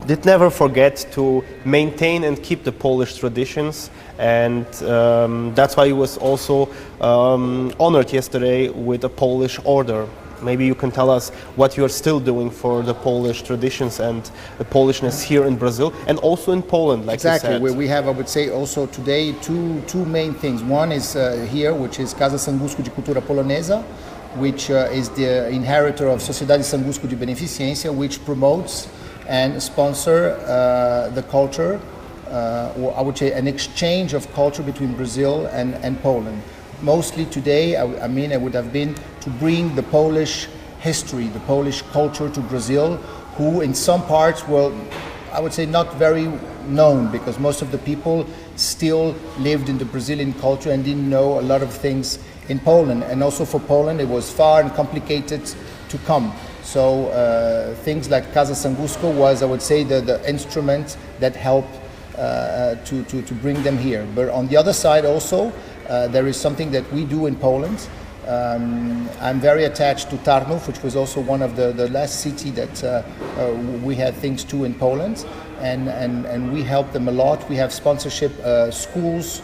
did never forget to maintain and keep the Polish traditions, and that's why he was also honored yesterday with a Polish order. Maybe you can tell us what you are still doing for the Polish traditions and the Polishness here in Brazil and also in Poland, like exactly, you said. Where we have, I would say, also today two main things. One is here, which is Casa Sanguszko de Cultura Polonesa, which is the inheritor of Sociedade Sanguszko de Beneficência, which promotes and sponsor the culture, or I would say an exchange of culture between Brazil and Poland. Mostly today, I mean, it would have been to bring the Polish history, the Polish culture to Brazil, who in some parts were, I would say, not very known, because most of the people still lived in the Brazilian culture and didn't know a lot of things in Poland. And also for Poland, it was far and complicated to come. So things like Casa Sanguszko was, I would say, the instrument that helped to bring them here. But on the other side also, there is something that we do in Poland. I'm very attached to Tarnów, which was also one of the last city that we had things to in Poland, and we help them a lot. We have sponsorship schools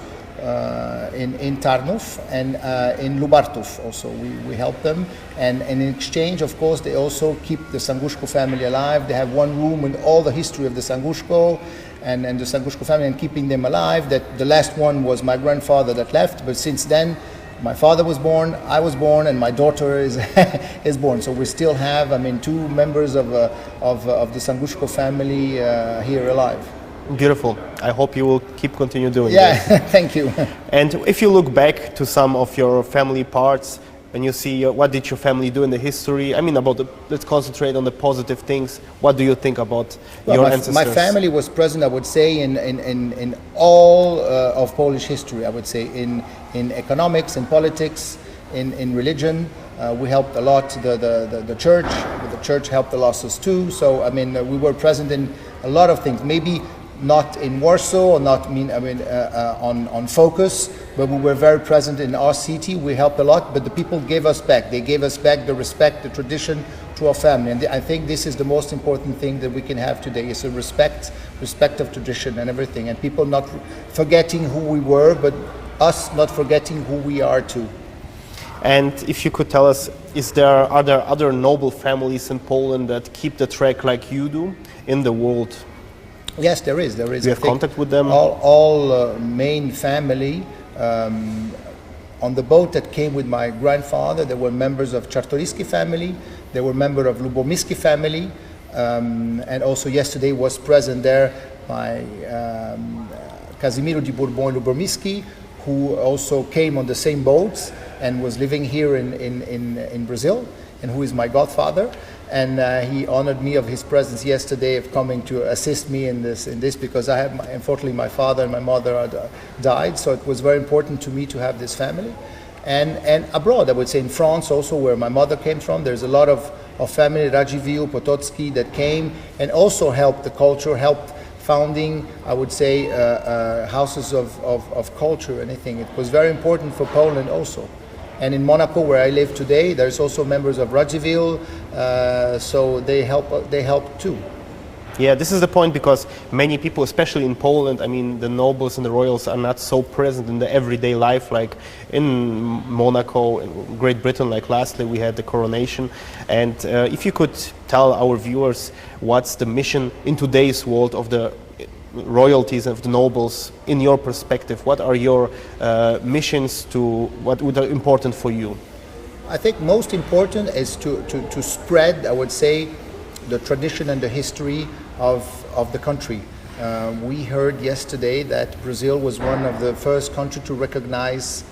in Tarnów and in Lubartów also. We help them, and in exchange, of course, they also keep the Sanguszko family alive. They have one room with all the history of the Sanguszko and the Sanguszko family, and keeping them alive. That the last one was my grandfather that left, but since then my father was born, I was born, and my daughter is is born. So we still have, I mean, two members of the Sanguszko family here alive. Beautiful. I hope you will continue doing that. Yeah, thank you. And if you look back to some of your family parts and you see what did your family do in the history, I mean, let's concentrate on the positive things. What do you think about your ancestors? My family was present, I would say, in all of Polish history. I would say in economics, in politics, in religion. We helped a lot the church. The church helped a lot us too. So I mean, we were present in a lot of things. Maybe not in Warsaw, or not on focus, but we were very present in our city. We helped a lot, but the people gave us back. They gave us back the respect, the tradition to our family, and I think this is the most important thing that we can have today: is a respect of tradition and everything, and people not forgetting who we were, but us not forgetting who we are too. And if you could tell us, are there other noble families in Poland that keep the track like you do in the world? Yes, there is. Do you have contact with them? All main family. On the boat that came with my grandfather, there were members of Czartoryski family, there were members of Lubomirski family, and also yesterday was present there by Kazimiro de Bourbon Lubomirski, who also came on the same boats and was living here in Brazil, and who is my godfather. And he honored me of his presence yesterday, of coming to assist me in this because unfortunately my father and my mother died, so it was very important to me to have this family. And abroad, I would say in France also, where my mother came from, there's a lot of family, Radziwiłł, Potocki, that came and also helped the culture, helped founding, I would say, houses of culture, anything. It was very important for Poland also. And in Monaco, where I live today, there's also members of Radziwiłł, so they help too. Yeah, this is the point, because many people, especially in Poland, I mean, the nobles and the royals are not so present in the everyday life like in Monaco, in Great Britain. Like lastly, we had the coronation. And if you could tell our viewers what's the mission in today's world of the royalties of the nobles, in your perspective, what are your missions to what would be important for you? I think most important is to spread, I would say, the tradition and the history of the country. We heard yesterday that Brazil was one of the first countries to recognize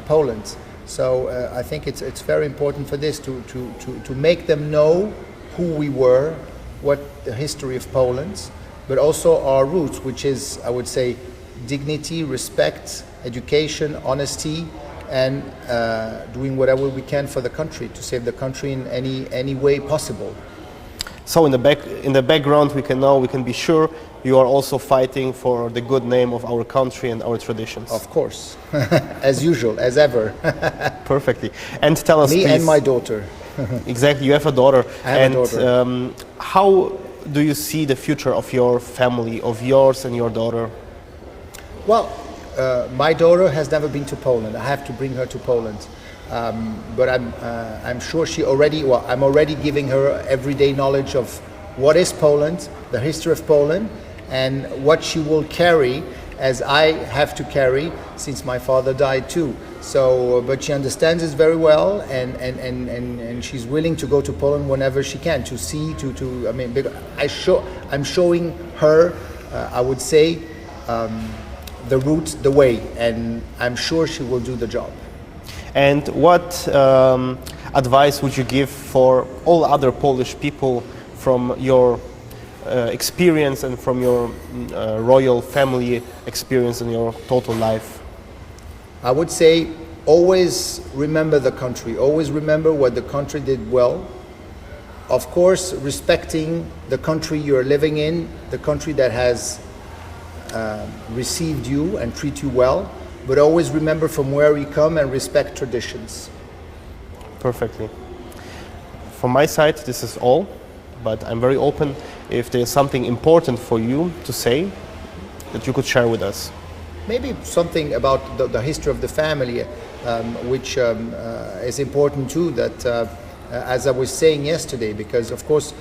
Poland. So I think it's very important for this to make them know who we were, what the history of Poland, but also our roots, which is, I would say, dignity, respect, education, honesty, and doing whatever we can for the country, to save the country in any way possible. So in the background, we can be sure you are also fighting for the good name of our country and our traditions. Of course, as usual, as ever. Perfectly. And tell us, me please, and my daughter. Exactly, you have a daughter. I have a daughter. How do you see the future of your family, of yours and your daughter? Well, my daughter has never been to Poland. I have to bring her to Poland. But I'm sure she already, well, I'm already giving her everyday knowledge of what is Poland, the history of Poland, and what she will carry as I have to carry since my father died too. So, but she understands it very well, and she's willing to go to Poland whenever she can to see, I mean, I'm showing her, I would say, the route, the way, and I'm sure she will do the job. And what advice would you give for all other Polish people from your experience and from your royal family experience in your total life? I would say always remember the country, always remember what the country did well. Of course, respecting the country you're living in, the country that has received you and treat you well, but always remember from where you come and respect traditions. Perfectly. From my side, this is all, but I'm very open if there's something important for you to say that you could share with us. Maybe something about the history of the family, which is important too, that as I was saying yesterday, because of course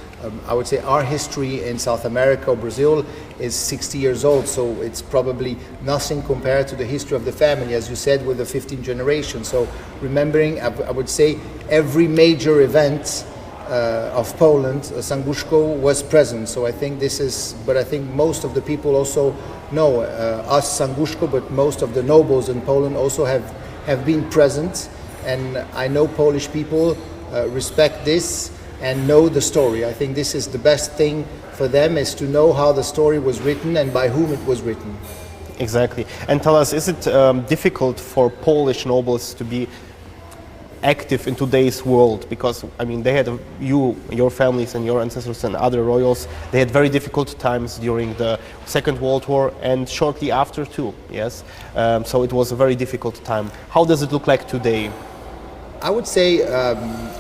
I would say our history in South America or Brazil is 60 years old, so it's probably nothing compared to the history of the family, as you said, with the 15th generation. So remembering, I would say, every major event of Poland, Sanguszko was present. So I think this is, but I think most of the people also know us Sanguszko, but most of the nobles in Poland also have been present, and I know Polish people respect this and know the story. I think this is the best thing for them, is to know how the story was written and by whom it was written. Exactly. And tell us, is it difficult for Polish nobles to be active in today's world? Because I mean, they had your families and your ancestors and other royals, they had very difficult times during the Second World War and shortly after too. Yes, so it was a very difficult time. How does it look like today? I would say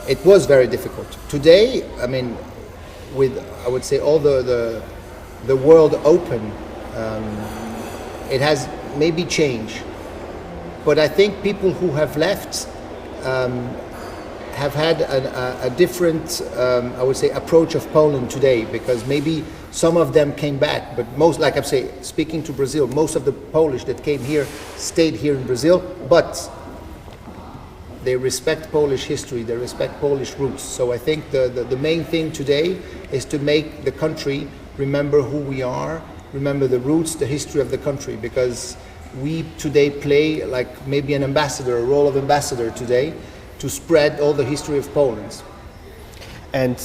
it was very difficult. Today, I mean, with, I would say, all the world open, it has maybe changed. But I think people who have left have had a different, I would say, approach of Poland today, because maybe some of them came back, but most, like I say, speaking to Brazil, most of the Polish that came here stayed here in Brazil, but they respect Polish history, they respect Polish roots. So I think the main thing today is to make the country remember who we are, remember the roots, the history of the country, because we today play like maybe an ambassador, a role of ambassador today, to spread all the history of Poland. And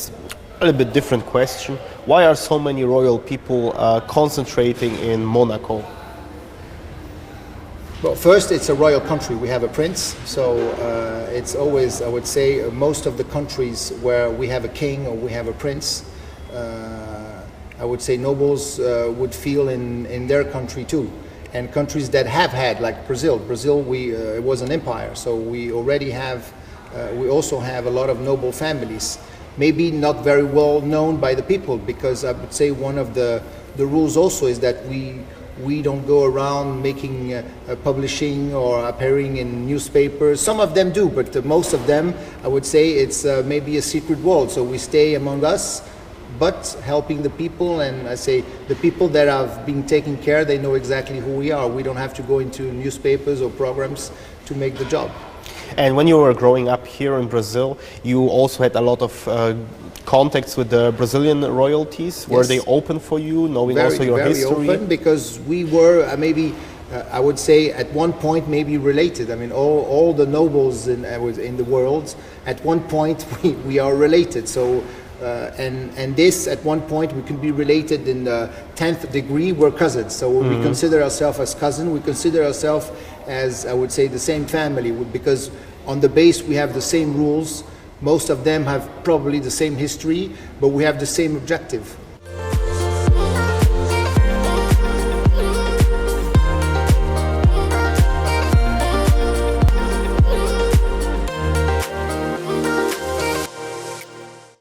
a little bit different question, why are so many royal people concentrating in Monaco? Well, first, it's a royal country. We have a prince, so it's always, I would say, most of the countries where we have a king or we have a prince, I would say nobles would feel in their country too. And countries that have had, like Brazil. Brazil, it was an empire, so we already have, we also have a lot of noble families. Maybe not very well known by the people, because I would say one of the rules also is that we don't go around making, publishing or appearing in newspapers. Some of them do, but most of them, I would say, it's maybe a secret world. So we stay among us, but helping the people, and I say the people that have been taken care, they know exactly who we are. We don't have to go into newspapers or programs to make the job. And when you were growing up here in Brazil, you also had a lot of contacts with the Brazilian royalties. Were they open for you, knowing also your history? Very open, because we were maybe, I would say, at one point maybe related. I mean, all the nobles in the world, at one point we are related. So. And this, at one point, we can be related in the 10th degree, we're cousins. So we consider ourselves as cousins, we consider ourselves as, I would say, the same family, because on the base we have the same rules. Most of them have probably the same history, but we have the same objective.